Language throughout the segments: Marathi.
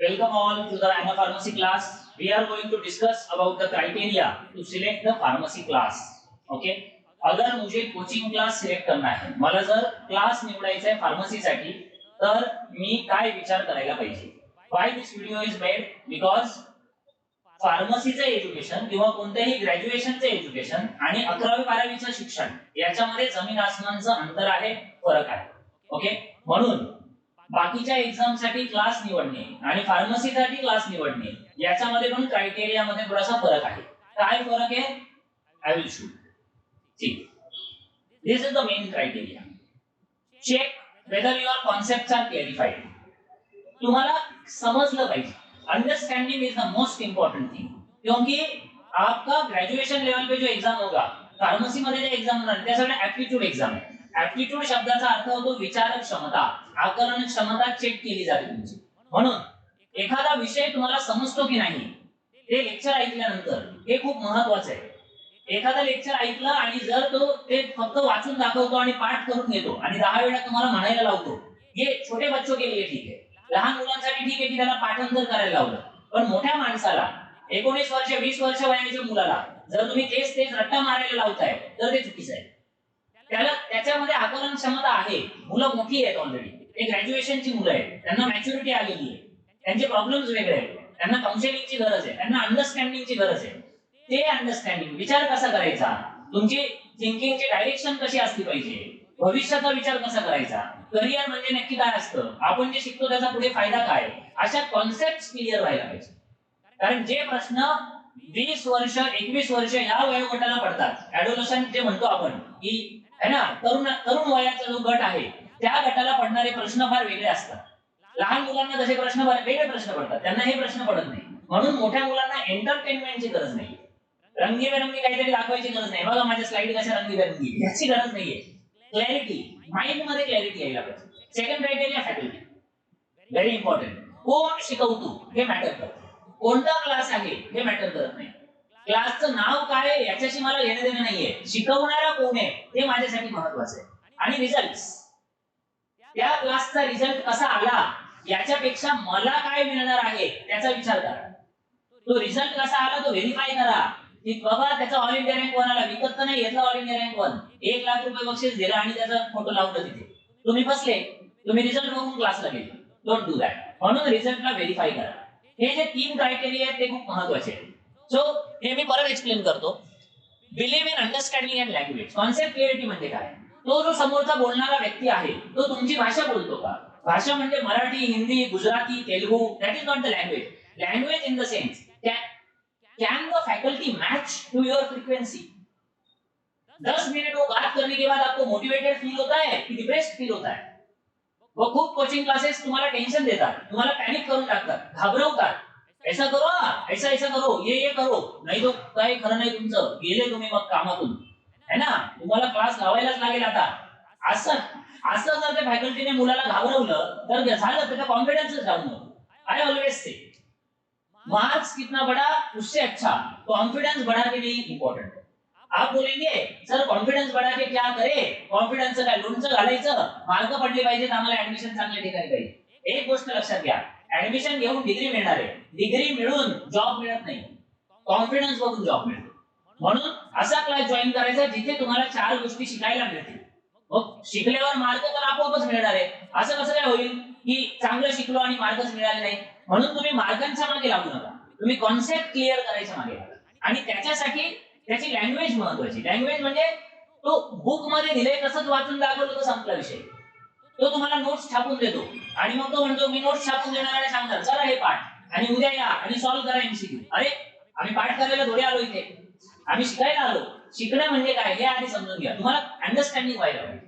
Welcome all to the Anna Pharmacy class. We are going to discuss about the criteria to select the pharmacy class. Okay. अगर मुझे कोचिंग क्लास सिलेक्ट करना है, मला जर क्लास निवडायचा आहे फार्मसीसाठी, तर मी काय विचार करायला पाहिजे? Why this video is made? Because फार्मसीचं एज्युकेशन किंवा कोणत्याही ग्रॅज्युएशनचं एज्युकेशन आणि 11वी 12वीचं शिक्षण याच्यामध्ये जमीन आसमानचं अंतर आहे, फरक आहे. ओके. म्हणून बाकीच्या एक्झाम साठी क्लास निवडणे आणि फार्मसीसाठी क्लास निवडणे याच्यामध्ये पण क्रायटेरिया मध्ये थोडासा फरक आहे. काय फरक आहे? I will show. ठीक. This is the main criteria. Check whether your concepts are clarified. तुम्हाला समजलं पाहिजे. Understanding is the most important thing. क्योंकि आपका ग्रेजुएशन लेवल पे जो एग्जाम होगा, फार्मसी मध्ये जो एग्जाम होणार त्या सगळ्या ऍप्टिट्यूड एग्जाम आहे. ऍप्टिट्यूड शब्दाचा अर्थ होतो विचार क्षमता, आकलन क्षमता चेक केली जाते तुमची. म्हणून एखादा विषय तुम्हाला समजतो की नाही ते लेक्चर ऐकल्यानंतर हे खूप महत्त्वाचं आहे. एखादा लेक्चर ऐकलं आणि जर तो ते फक्त वाचून दाखवतो आणि पाठ करून घेतो आणि 10 वेळा तुम्हाला म्हणायला लावतो, हे छोटे बच्चों के लिए ठीक आहे. लहान मुलांसाठी ठीक आहे की त्याला पाठांतर करायला लावलं. पण मोठ्या माणसाला 19 वर्ष 20 वर्ष वयाच्या मुलाला जर तुम्ही तेच रट्टा मारायला लावताय तर ते चुकीचं आहे. त्याला त्याच्यामध्ये आकलन क्षमता आहे. मुलं मोठी आहेत ऑलरेडी. ते ग्रॅज्युएशनची मुलं आहेत. त्यांना मॅच्युरिटी आलेली आहे. त्यांचे प्रॉब्लेम्स वेगळे आहेत. त्यांना काउन्सिलिंगची गरज आहे. त्यांना अंडरस्टँडिंगची गरज आहे. ते अंडरस्टँडिंग विचार कसा करायचा, तुमची थिंकिंगची डायरेक्शन कशी असली पाहिजे, भविष्याचा विचार कसा करायचा, करिअर म्हणजे नक्की काय असतं, आपण जे शिकतो त्याचा पुढे फायदा काय, अशा कॉन्सेप्ट्स क्लिअर व्हायला पाहिजे. कारण जे प्रश्न 20 वर्ष 21 वर्ष या वयोगटाला पडतात, ऍडोलसंट जे म्हणतो आपण की है ना, तरुण वयाचा जो गट आहे त्या गटाला पडणारे प्रश्न फार वेगळे असतात. लहान मुलांना जसे प्रश्न वेगळे प्रश्न पडतात, त्यांना हे प्रश्न पडत नाही. म्हणून मोठ्या मुलांना एंटरटेनमेंटची गरज नाही, रंगीबेरंगी काहीतरी दाखवायची गरज नाही. बघा माझ्या स्लाइड कशा रंगीबेरंगी, याची गरज नाहीये. क्लॅरिटी, माइंड मध्ये क्लॅरिटी यायला पाहिजे. Second criteria faculty, very important. कोण शिकवतो हे मॅटर करतं. कोणता क्लास आहे हे मॅटर करत नाही. क्लासचं नाव काय आहे याच्याशी मला घेणं देणं नाहीये. शिकवणारा कोण आहे हे माझ्यासाठी महत्त्वाचं आहे. आणि रिझल्ट्स, त्या क्लासचा रिझल्ट कसा आला याच्यापेक्षा मला काय मिळणार आहे त्याचा विचार करा. तो रिझल्ट कसा आला तो व्हेरीफाय करा की बाबा त्याचा ऑल इंडिया रँक 1 आला. विकत तर नाही घेतला ऑल इंडिया रँक 1. 1 लाख रुपये बक्षीस दिला आणि त्याचा फोटो लावला तिथे. तुम्ही फसले. तुम्ही रिझल्ट बघून क्लासला गेले. Don't do that. म्हणून रिझल्टला व्हेरीफाय करा. हे जे 3 क्रायटेरिया आहेत ते खूप महत्त्वाचे आहेत. सो हे मी परत एक्सप्लेन करतो. Believe in understanding and language. Concept clarity म्हणजे काय? तो जो समोरचा बोलणारा व्यक्ती आहे तो तुमची भाषा बोलतो का? भाषा म्हणजे Marathi, Hindi, Gujarati, Telugu. That is not the language. Language in the sense can the faculty match to your frequency. 10 minute वो बात करने के बाद आपको मोटिवेटेड फील होता है कि डिप्रेस्ड फील होता है? वो खूप कोचिंग क्लासेस तुम्हाला टेंशन देतात, तुम्हाला पॅनिक करून टाकतात, घाबरवतात. ऐसा करो, ऐसा करो, ये करो, नाही तो काही खरं नाही तुमचं. गेले तुम्ही मग कामातून, है ना? तुम्हाला क्लास लावायलाच लागेल आता. असं जर त्या फॅकल्टीने मुलाला घाबरवलं तर झालं, त्याचा कॉन्फिडन्स डाऊन होतो. आय ऑलवेज से मार्क्स कितना बड़ा उससे अच्छा कॉन्फिडेंस बढ़ा के नहीं इंपॉर्टेंट. आप बोलेंगे सर कॉन्फिडेंस बढ़ा के क्या करे, कॉन्फिडेंस काय लोणचं घालायचं, मार्क पडले पाहिजे आम्हाला ऍडमिशन चांगल्या ठिकाणी पाहिजे. एक गोष्ट लक्षात घ्या, ऍडमिशन घेऊन डिग्री मिळणार आहे. डिग्री मिळून जॉब मिळत नाही, कॉन्फिडन्स बघून जॉब मिळतो. म्हणून असा क्लास जॉईन करायचा जिथे तुम्हाला 4 गोष्टी शिकायला मिळतील. मग शिकल्यावर मार्क तर आपोआपच मिळणार आहे. असं कसं काय होईल की चांगलं शिकलो आणि मार्कच मिळाले नाही? म्हणून तुम्ही मार्कांच्या मागे लागू नका. तुम्ही कॉन्सेप्ट क्लिअर करायच्या मागे लागा. आणि त्याच्यासाठी त्याची लँग्वेज महत्त्वाची. लँग्वेज म्हणजे तो बुक मध्ये दिले तसंच वाचून दाखवलं तर संपला विषय. तो तुम्हाला नोट्स छापून देतो आणि मग तो म्हणतो मी नोट्स छापून देणार आणि सांगणार चला हे पाठ आणि उद्या या आणि सॉल्व्ह करा एमसीक्यू. अरे आम्ही पाठ करायला थोडे आलो इथे, आम्ही शिकायला आलो. शिकणं म्हणजे काय हे आधी समजून घ्या. तुम्हाला अंडरस्टँडिंग व्हायला पाहिजे,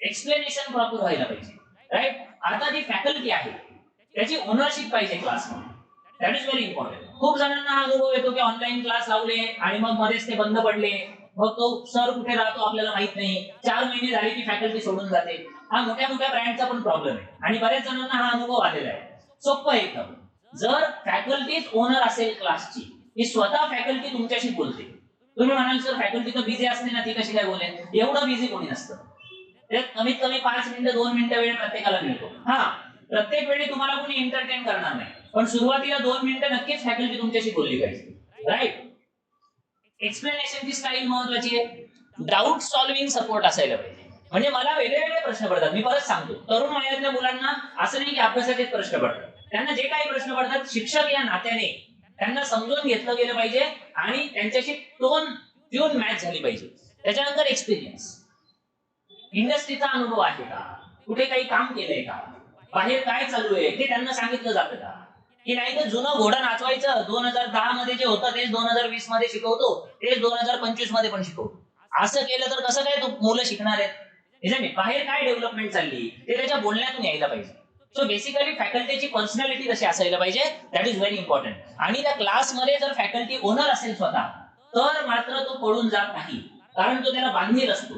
एक्सप्लेनेशन प्रॉपर व्हायला पाहिजे. राईट. आता जी फॅकल्टी आहे त्याची ओनरशिप पाहिजे क्लासमध्ये. That is very important. खूप जणांना हा अनुभव येतो की ऑनलाईन क्लास लावले आणि मग मध्येच ते बंद पडले, मग तो सर कुठे राहतो आपल्याला माहित नाही. 4 महिने झाले की फॅकल्टी सोडून जाते. हा मोठ्या ब्रँडचा पण प्रॉब्लेम आहे आणि बऱ्याच जणांना हा अनुभव आलेला आहे. सोपं आहे एकदम. जर फॅकल्टीच ओनर असेल क्लासची, ही स्वतः फॅकल्टी तुमच्याशी बोलते. तुम्ही म्हणाल सर फॅकल्टी तर बिझी असते ना, ती कशी काय बोलेल? एवढं बिझी कोणी नसतं. ते कमीत कमी 5 मिनिटं 2 मिनिटं वेळ प्रत्येकाला मिळतो. हा प्रत्येक वेळी तुम्हाला कोणी एंटरटेन करणार नाही, पण सुरुवातीला 2 मिनिटं नक्कीच फॅकल्टी तुमच्याशी बोलली पाहिजे, राईट. एक्सप्लेनेशनची स्टाईल महत्वाची आहे. डाऊट सॉल्व्हिंग सपोर्ट असायला पाहिजे. म्हणजे मला वेगवेगळे प्रश्न पडतात, मी परत सांगतो, तरुण वयातल्या मुलांना असं नाही की अभ्यासाचेच प्रश्न पडतात, त्यांना जे काही प्रश्न पडतात शिक्षक या नात्याने त्यांना समजून घेतलं गेलं पाहिजे आणि त्यांच्याशी टोन ट्यून मॅच झाली पाहिजे. त्याच्यानंतर एक्सपिरियन्स, इंडस्ट्रीचा अनुभव आहे का, कुठे काही काम केलंय का, बाहेर काय चालू आहे ते त्यांना सांगितलं जातं का, की नाही तर जुनं घोडं नाचवायचं 2010 मध्ये जे होतं तेच 2020 मध्ये शिकवतो, तेच 2025 मध्ये पण शिकवतो. असं केलं तर कसं काय मुलं शिकणार आहेत. बाहेर काय डेव्हलपमेंट चालली ते त्याच्या बोलण्यातून यायला पाहिजे. सो बेसिकली फॅकल्टीची पर्सनॅलिटी कशी असायला पाहिजे, दॅट इज व्हेरी इम्पॉर्टंट. आणि त्या क्लासमध्ये जर फॅकल्टी ओनर असेल स्वतः, तर मात्र तो पडून जात नाही, कारण तो त्याला बांधील असतो,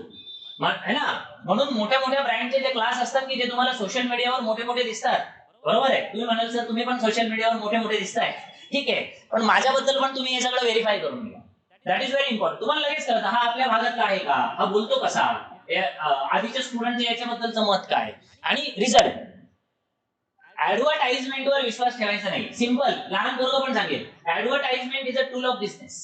है ना. म्हणून मोठ्या मोठ्या ब्रँडचे जे क्लास असतात की जे तुम्हाला सोशल मीडियावर मोठे मोठे दिसतात, बरोबर आहे, तुम्ही म्हणाल सर तुम्ही पण सोशल मीडियावर मोठे मोठे दिसताय, ठीक आहे, पण माझ्याबद्दल पण तुम्ही हे सगळं व्हेरीफाय करून घ्या. That is very important. तुम्हाला लगेच कळतं हा आपल्या भागातला आहे का, हा बोलतो कसा, आधीच्या स्टुडंटचे याच्याबद्दलचं मत काय. आणि रिझल्ट, ऍडव्हर्टाइजमेंटवर विश्वास ठेवायचा नाही. सिंपल, लहान पोरगं पण सांगेल, advertisement is a tool of business.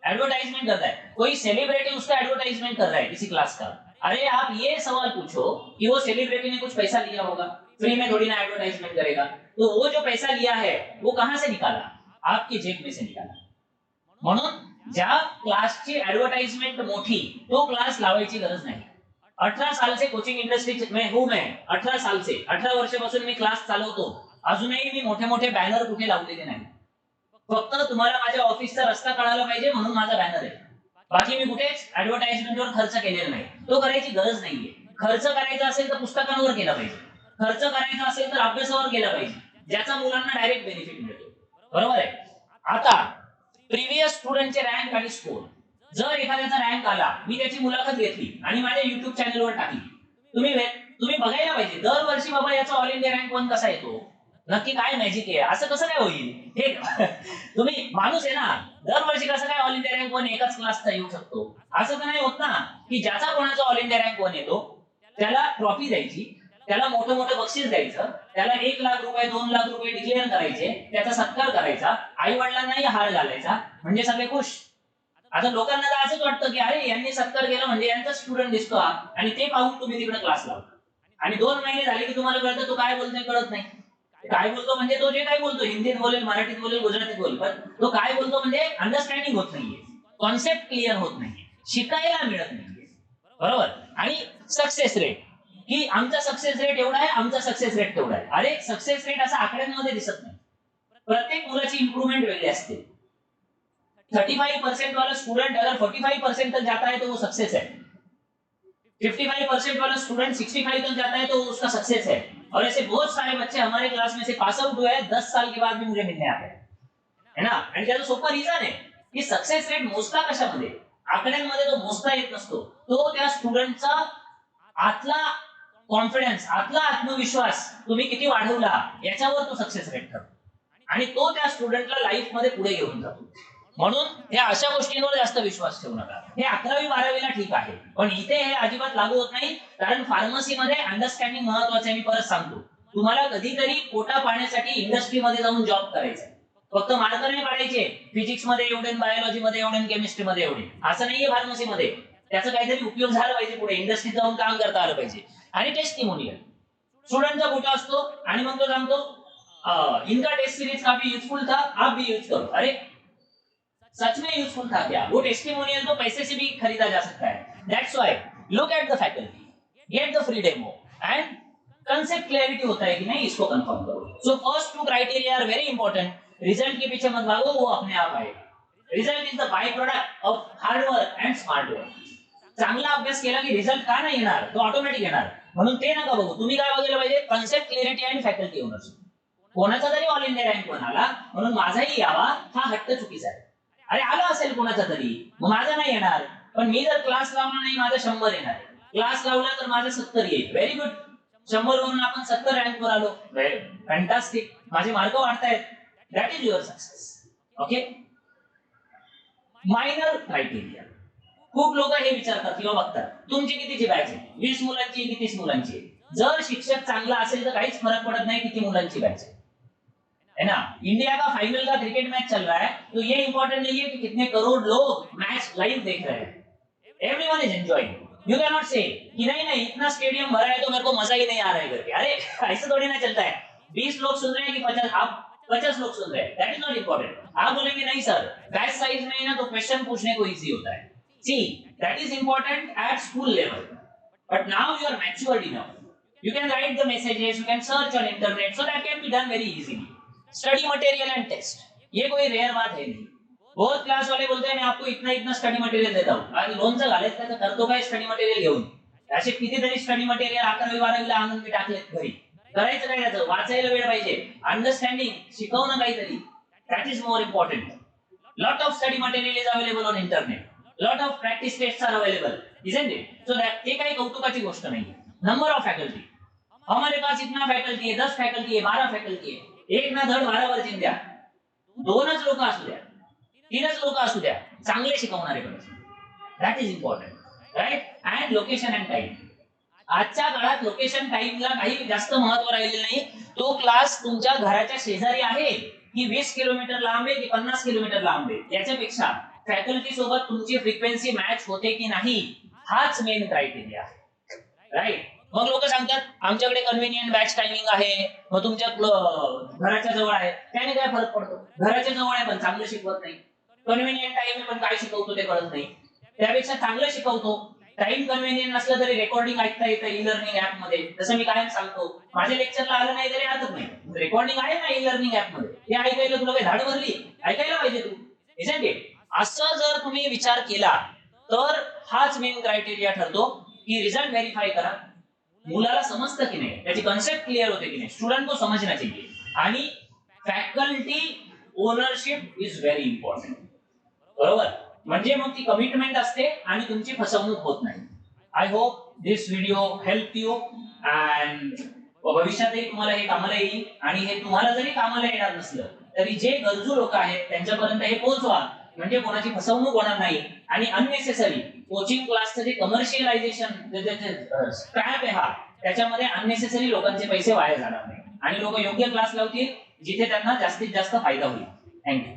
Advertisement करता है कोई सेलिब्रिटी, उसका एडवर्टाइजमेंट कर रहा है किसी क्लास का, अरे आप ये सवाल पूछो कि वो सेलिब्रिटी ने कुछ पैसा लिया होगा, फ्री में थोड़ी ना एडवर्टाइजमेंट करेगा, तो वो जो पैसा लिया है वो कहां से निकाला, आपकी जेब में से निकाला. म्हणून ज्या क्लासची एडवर्टाइजमेंट मोठी तो क्लास लावायची गरज नाही. 18 साल से कोचिंग इंडस्ट्री में हूं मैं, 18 साल से 18 वर्षापासून मी क्लास चालवतो, अजूनही मी मोठे मोठे बॅनर कुठे लावलेले नाही. फक्त तुम्हाला माझ्या ऑफिसचा रस्ता कळायला पाहिजे म्हणून माझा बॅनर आहे, बाकी मी कुठेच ऍडव्हर्टाइजमेंटवर खर्च केलेला नाही. तो करायची गरज नाहीये. खर्च करायचा असेल तर पुस्तकांवर केला पाहिजे, खर्च करायचा असेल तर अभ्यासावर केला पाहिजे, ज्याचा मुलांना डायरेक्ट बेनिफिट मिळतो, बरोबर आहे. आता प्रिव्हियस स्टुडंटचे रँक आणि स्कोर, जर एखाद्याचा रँक आला, मी त्याची मुलाखत घेतली आणि माझ्या युट्यूब चॅनलवर टाकली, तुम्ही बघायला पाहिजे दरवर्षी बाबा याचा ऑल इंडिया रँक 1 कसा येतो, नक्की काय मॅजिक आहे, असं कसं काय होईल. हे तुम्ही माणूस आहे ना, दरवर्षी कसं काय ऑल इंडिया रँक 1 एकाच क्लासचा येऊ शकतो, असं तर नाही होत ना, की ज्याचा कोणाचा ऑल इंडिया रँक 1 येतो त्याला ट्रॉफी द्यायची, त्याला मोठं मोठं बक्षीस द्यायचं, त्याला 1 लाख रुपये 2 लाख रुपये डिक्लेअर करायचे, त्याचा सत्कार करायचा, आई वडिलांनाही हार घालायचा, म्हणजे सगळे खुश. आता लोकांना तर असंच वाटतं की अरे यांनी सत्कार केला म्हणजे यांचा स्टुडंट दिसतो हा, आणि ते पाहून तुम्ही तिकडे क्लास लावता, आणि 2 महिने झाले की तुम्हाला कळतं तो काय बोलतोय कळत नाही. काय बोलतो म्हणजे तो जे काय बोलतो हिंदीत बोलेल, मराठीत बोलेल, गुजरातीत बोलेल, पण तो काय बोलतो म्हणजे अंडरस्टँडिंग होत नाहीये, कॉन्सेप्ट क्लिअर होत नाहीये, शिकायला मिळत नाहीये, बरोबर. आणि सक्सेस रेट, की आमचा सक्सेस रेट एवढा आहे, आमचा सक्सेस रेट तेवढा आहे. अरे सक्सेस रेट असा आकड्यांमध्ये दिसत नाही, प्रत्येक मुलाची इम्प्रूव्हमेंट वेगळी असते. 35% वाला स्टूडेंट अगर 45% तक जाता है तो वो सक्सेस है, 55% वाला स्टूडेंट 65 तक जाता है तो उसका सक्सेस है. और ऐसे बहुत सारे बच्चे हमारे क्लास में से पास आउट हुए हैं, 10 साल के बाद भी मुझे मिलने आते हैं, है ना. आणि त्याचं सोपं रिझन आहे की सक्सेस रेट मोजता कशामध्ये, आकड्यांमध्ये तो मोजता येत नसतो, तो त्या स्टुडंटचा आतला कॉन्फिडन्स, आतला आत्मविश्वास तुम्ही किती वाढवला याच्यावर तो सक्सेस रेट ठरतो, आणि तो त्या स्टुडंटला लाईफ मध्ये पुढे घेऊन जातो. म्हणून या अशा गोष्टींवर जास्त विश्वास ठेवू नका. हे 11वी 12वीला ठीक आहे, पण इथे हे अजिबात लागू होत नाही, कारण फार्मसीमध्ये अंडरस्टँडिंग महत्वाचं आहे. मी परत सांगतो, तुम्हाला कधीतरी पोटा पाण्यासाठी इंडस्ट्रीमध्ये जाऊन जॉब करायचा, फक्त मार्क नाही पाडायचे, फिजिक्स मध्ये एवढे, बायोलॉजी मध्ये एवढे, केमिस्ट्री मध्ये एवढे, असं नाहीये. फार्मसीमध्ये त्याचा काहीतरी उपयोग झाला पाहिजे, पुढे इंडस्ट्रीत जाऊन काम करता आलं पाहिजे. आणि टेस्टिमोनियल, स्टुडंटचा फोटो असतो आणि मग तो सांगतो इनका टेस्ट सीरीज काफी यूजफुल था, आप भी यूज करो. अरे सच में यूजफुल था क्या? वो टेस्टिमोनियल तो पैसे से भी खरीदा जा सकता है. That's why look at the faculty, get the free demo, and concept clarity होता है कि नहीं, इसको कंफर्म करो. So first 2 criteria are very important. Result के पीछे मत भागो, वो अपने आप आएगा. Result is the by product of hard work and smart work. चांगला अभ्यास केला की रिझल्ट का नाही येणार, तो ऑटोमॅटिक येणार. म्हणून ते नका बघू. तुम्ही काय बघायला पाहिजे, कन्सेप्ट क्लॅरिटी आणि फॅकल्टी ओनरशिप. कोणाचा तरी ऑल इंडिया रँक पण आला म्हणून माझाही यावा हा हट्ट चुकीचा आहे. अरे आला असेल कोणाचा तरी, मग माझा नाही येणार, पण मी जर क्लास लावला नाही माझा 100 येणार. क्लास लावला तर माझा 70 येईल. Very good. 100 वरून आपण 70 रँक वर आलो, फॅन्टास्टिक. माझे मार्क वाढतायत. That is your success. Okay. Minor criteria, खूप लोक हे विचारतात किंवा बघतात तुमची कितीची बॅच आहे, 20 मुलांची की 30 मुलांची. जर शिक्षक चांगला असेल तर काहीच फरक पड़त नहीं किती मुलांची बॅच है ना। इंडिया का फाइनल का क्रिकेट मैच चल रहा है तो ये इंपॉर्टेंट नहीं है कि कितने करोड़ लोग मैच लाइव देख रहे हैं, everyone is enjoying. You can not say कि नहीं नहीं इतना स्टेडियम भरा है तो मेरे को मजा ही नहीं आ रहा है करके, अरे ऐसे थोड़ी ना चलता है। 20 लोग सुन रहे हैं कि 50, आप 50 लोग सुन रहे हैं, दैट इज नॉट इंपॉर्टेंट। आप बोलेंगे नहीं सर बैच साइज में ना तो क्वेश्चन पूछने को इजी होता है, see that is important at school level, but now you are matured enough, you can write the messages, you can search on internet, so that can be done very easily। Study material and test ये कोई रेयर बात है नहीं। बहुत क्लास वाले बोलते हैं मैं आपको इतना इतना स्टडी मटेरियल देता हूं, आणि लोणचं घालायचं तर करतो काय स्टडी मटेरियल घेऊन, असे कितीतरी स्टडी मटेरियल 11वी 12वीला आणून मी टाकलेत घरी, करायचं काय त्याचं, वाचायला वेळ पाहिजे, अंडरस्टँडिंग शिकवणं काहीतरी, that is more important. Lot of study material is available on internet, lot of practice tests are available, isn't it? So that ते काही कौतुकाची गोष्ट नाही। नंबर ऑफ फैकल्टी, हमारे पास इतना फैकल्टी है, 10 फैकल्टी है, 12 फैकल्टी है, एक ना धड 12 वर्षीं द्या, 2च लोक असू द्या, 3च लोक असू द्या, चांगले शिकवणारे पाहिजे, that is important, right? And location and time, आजच्या काळात लोकेशन टाइमला काही जास्त महत्व राहिलेलं नाही। तो क्लास तुमच्या घराच्या शेजारी आहे की 20 किलोमीटर लांब आहे की 50 किलोमीटर लांब आहे, याच्यापेक्षा फॅकल्टी सोबत तुमची फ्रिक्वेन्सी मॅच होते की नाही हाच मेन क्रायटेरिया आहे, राइट? मग लोक सांगतात आमच्याकडे कन्व्हिनियंट बॅच टायमिंग आहे, मग तुमच्या घराच्या जवळ आहे, त्याने काय फरक पडतो? घराच्या जवळ आहे पण चांगलं शिकवत नाही, कन्व्हिनियंट टाइम आहे पण काय शिकवतो ते कळत नाही, त्यापेक्षा चांगलं शिकवतो, टाइम कन्व्हिनियंट नसलं तरी रेकॉर्डिंग ऐकता येतं ई लर्निंग ऍप मध्ये, जसं मी कायम सांगतो माझ्या लेक्चरला आलं नाही तरी हरकत नाही, रेकॉर्डिंग आहे ना ई लर्निंग ऍप मध्ये, ते ऐकायला तुला काही धाड भरली, ऐकायला पाहिजे तू, इजंट इट? असं जर तुम्ही विचार केला तर हाच मेन क्रायटेरिया ठरतो की रिझल्ट व्हेरीफाय करा, मुलाला समजतं की नाही, त्याची कन्सेप्ट क्लियर होते की नाही, स्टूडेंट को समझना चाहिए, आणि faculty ownership is very important, बरोबर? म्हणजे मग ती कमिटमेंट असते आणि तुमची फसवणूक होत नाही। I hope this video help you, and भविष्यातही तुम्हाला हे कामाला येईल, आणि हे तुम्हाला जरी कामाला येणार नसलं तरी जे गरजू लोक आहेत त्यांच्यापर्यंत हे पोहोचवा, म्हणजे कोणाची फसवणूक होणार नाही, आणि अननेसेसरी कोचिंग क्लासचं जे कमर्शियलायझेशन स्क्रॅप आहे हा, त्याच्यामध्ये अननेसेसरी लोकांचे पैसे वाया जाणार नाही, आणि लोक योग्य क्लास लावतील जिथे त्यांना जास्तीत जास्त फायदा होईल। थँक्यू।